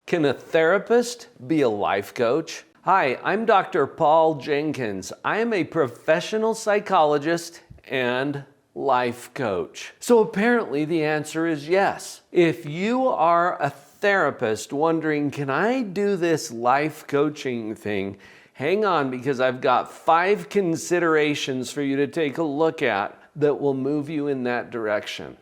Can a therapist be a life coach? Hi, I'm Dr. Paul Jenkins. I am a professional psychologist and life coach. So apparently the answer is yes. If you are a therapist wondering, can I do this life coaching thing? Hang on, because I've got 5 considerations for you to take a look at that will move you in that direction.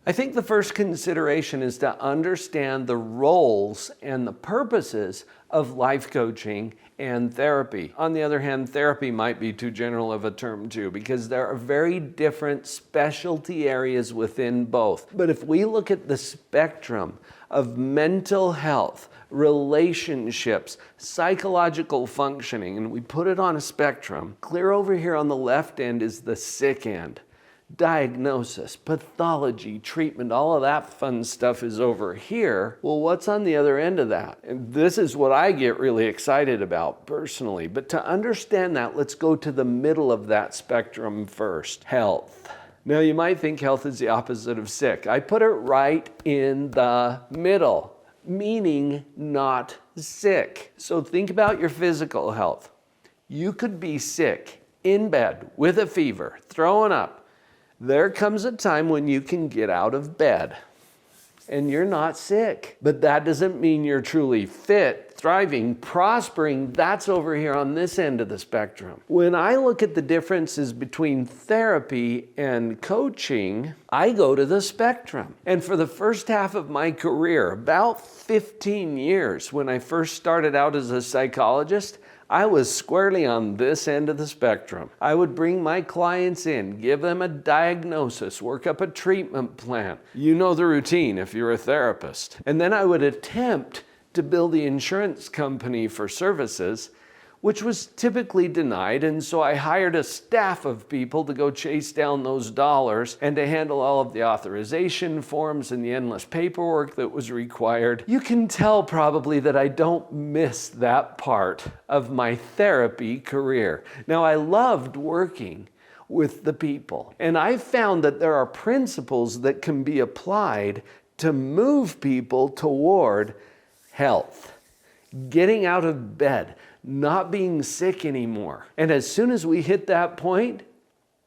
I think the first consideration is to understand the roles and the purposes of life coaching and therapy. On the other hand, therapy might be too general of a term too, because there are very different specialty areas within both. But if we look at the spectrum of mental health, relationships, psychological functioning, and we put it on a spectrum, clear over here on the left end is the sick end. Diagnosis, pathology, treatment, all of that fun stuff is over here. Well, what's on the other end of that? And this is what I get really excited about personally. But to understand that, let's go to the middle of that spectrum first, health. Now, you might think health is the opposite of sick. I put it right in the middle, meaning not sick. So think about your physical health. You could be sick, in bed, with a fever, throwing up. There comes a time when you can get out of bed and you're not sick. But that doesn't mean you're truly fit, thriving, prospering. That's over here on this end of the spectrum. When I look at the differences between therapy and coaching, I go to the spectrum. And for the first half of my career, about 15 years, when I first started out as a psychologist, I was squarely on this end of the spectrum. I would bring my clients in, give them a diagnosis, work up a treatment plan. You know the routine if you're a therapist. And then I would attempt to bill the insurance company for services, which was typically denied, and so I hired a staff of people to go chase down those dollars and to handle all of the authorization forms and the endless paperwork that was required. You can tell probably that I don't miss that part of my therapy career. Now, I loved working with the people, and I found that there are principles that can be applied to move people toward health, getting out of bed, not being sick anymore. And as soon as we hit that point,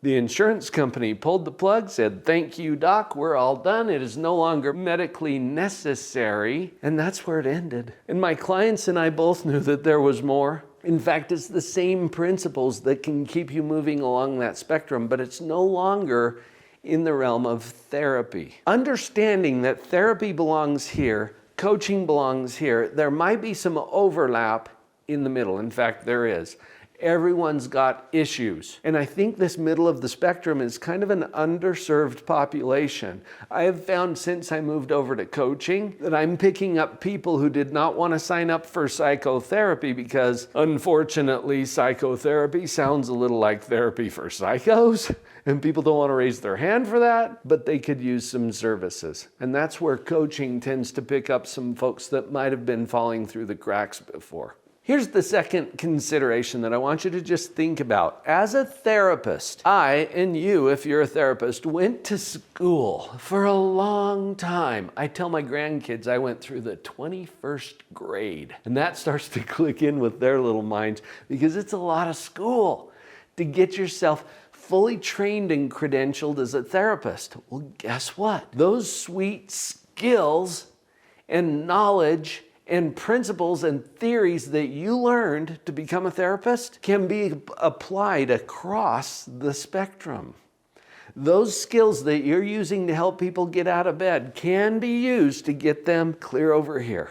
the insurance company pulled the plug, said, "Thank you, doc, we're all done. It is no longer medically necessary." And that's where it ended. And my clients and I both knew that there was more. In fact, it's the same principles that can keep you moving along that spectrum, but it's no longer in the realm of therapy. Understanding that therapy belongs here, coaching belongs here, there might be some overlap in the middle. In fact, there is. Everyone's got issues. And I think this middle of the spectrum is kind of an underserved population. I have found since I moved over to coaching that I'm picking up people who did not want to sign up for psychotherapy because, unfortunately, psychotherapy sounds a little like therapy for psychos, and people don't want to raise their hand for that, but they could use some services. And that's where coaching tends to pick up some folks that might have been falling through the cracks before. Here's the second consideration that I want you to just think about. As a therapist, I and you, if you're a therapist, went to school for a long time. I tell my grandkids I went through the 21st grade, and that starts to click in with their little minds because it's a lot of school to get yourself fully trained and credentialed as a therapist. Well, guess what? Those sweet skills and knowledge and principles and theories that you learned to become a therapist can be applied across the spectrum. Those skills that you're using to help people get out of bed can be used to get them clear over here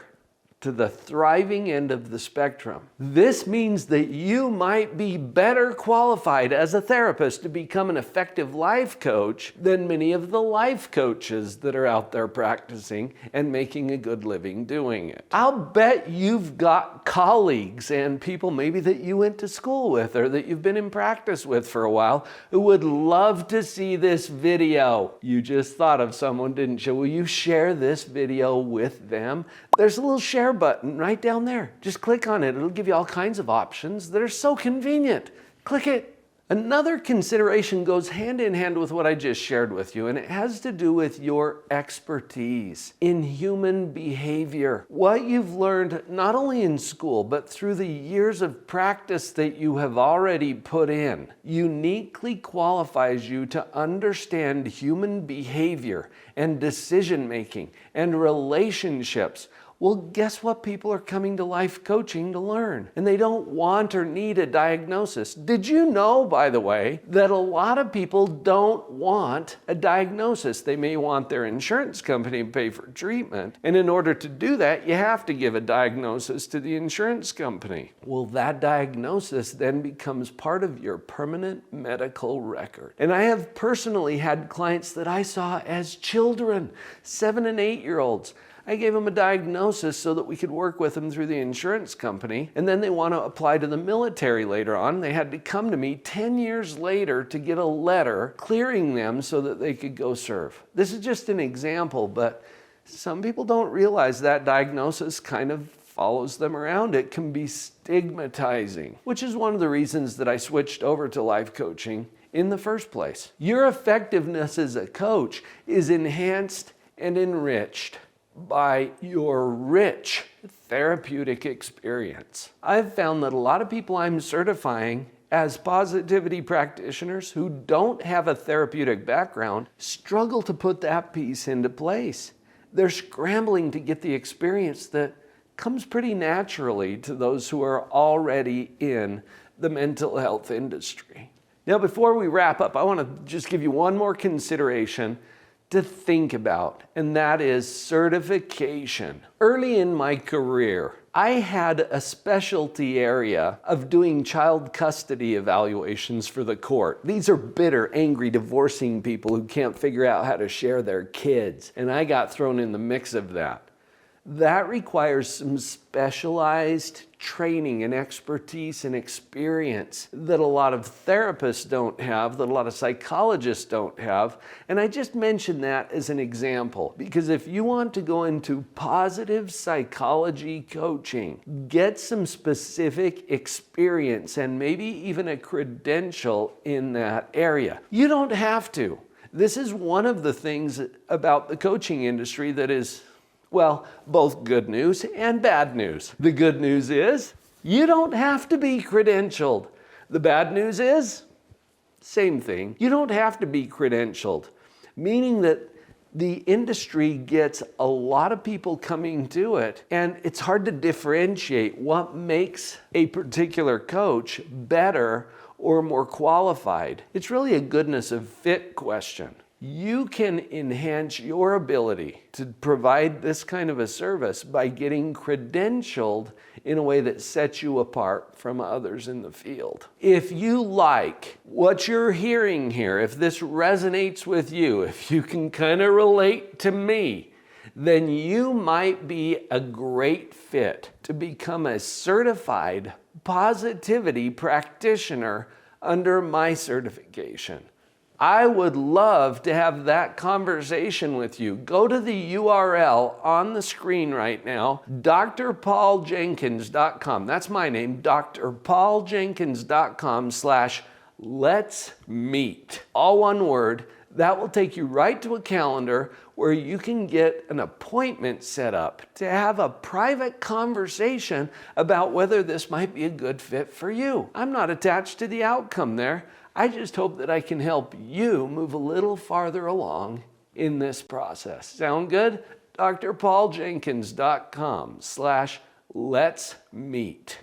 to the thriving end of the spectrum. This means that you might be better qualified as a therapist to become an effective life coach than many of the life coaches that are out there practicing and making a good living doing it. I'll bet you've got colleagues and people maybe that you went to school with or that you've been in practice with for a while who would love to see this video. You just thought of someone, didn't you? Will you share this video with them? There's a little share button right down there. Just click on it. It'll give you all kinds of options that are so convenient. Click it. Another consideration goes hand in hand with what I just shared with you, and it has to do with your expertise in human behavior. What you've learned not only in school, but through the years of practice that you have already put in, uniquely qualifies you to understand human behavior and decision making and relationships. Well, guess what? People are coming to life coaching to learn, and they don't want or need a diagnosis. Did you know, by the way, that a lot of people don't want a diagnosis? They may want their insurance company to pay for treatment, and in order to do that, you have to give a diagnosis to the insurance company. Well, that diagnosis then becomes part of your permanent medical record. And I have personally had clients that I saw as children, 7 and 8-year-olds. I gave them a diagnosis so that we could work with them through the insurance company, and then they want to apply to the military later on. They had to come to me 10 years later to get a letter clearing them so that they could go serve. This is just an example, but some people don't realize that diagnosis kind of follows them around. It can be stigmatizing, which is one of the reasons that I switched over to life coaching in the first place. Your effectiveness as a coach is enhanced and enriched by your rich therapeutic experience. I've found that a lot of people I'm certifying as positivity practitioners who don't have a therapeutic background struggle to put that piece into place. They're scrambling to get the experience that comes pretty naturally to those who are already in the mental health industry. Now, before we wrap up, I want to just give you one more consideration to think about, and that is certification. Early in my career, I had a specialty area of doing child custody evaluations for the court. These are bitter, angry, divorcing people who can't figure out how to share their kids, and I got thrown in the mix of that. That requires some specialized training and expertise and experience that a lot of therapists don't have, that a lot of psychologists don't have. And I just mentioned that as an example, because if you want to go into positive psychology coaching, get some specific experience and maybe even a credential in that area. You don't have to. This is one of the things about the coaching industry that is, well, both good news and bad news. The good news is you don't have to be credentialed. The bad news is, same thing, you don't have to be credentialed, meaning that the industry gets a lot of people coming to it, and it's hard to differentiate what makes a particular coach better or more qualified. It's really a goodness of fit question. You can enhance your ability to provide this kind of a service by getting credentialed in a way that sets you apart from others in the field. If you like what you're hearing here, if this resonates with you, if you can kind of relate to me, then you might be a great fit to become a certified positivity practitioner under my certification. I would love to have that conversation with you. Go to the URL on the screen right now, drpauljenkins.com. That's my name, drpauljenkins.com/let's meet. All one word. That will take you right to a calendar where you can get an appointment set up to have a private conversation about whether this might be a good fit for you. I'm not attached to the outcome there. I just hope that I can help you move a little farther along in this process. Sound good? drpauljenkins.com/let's meet.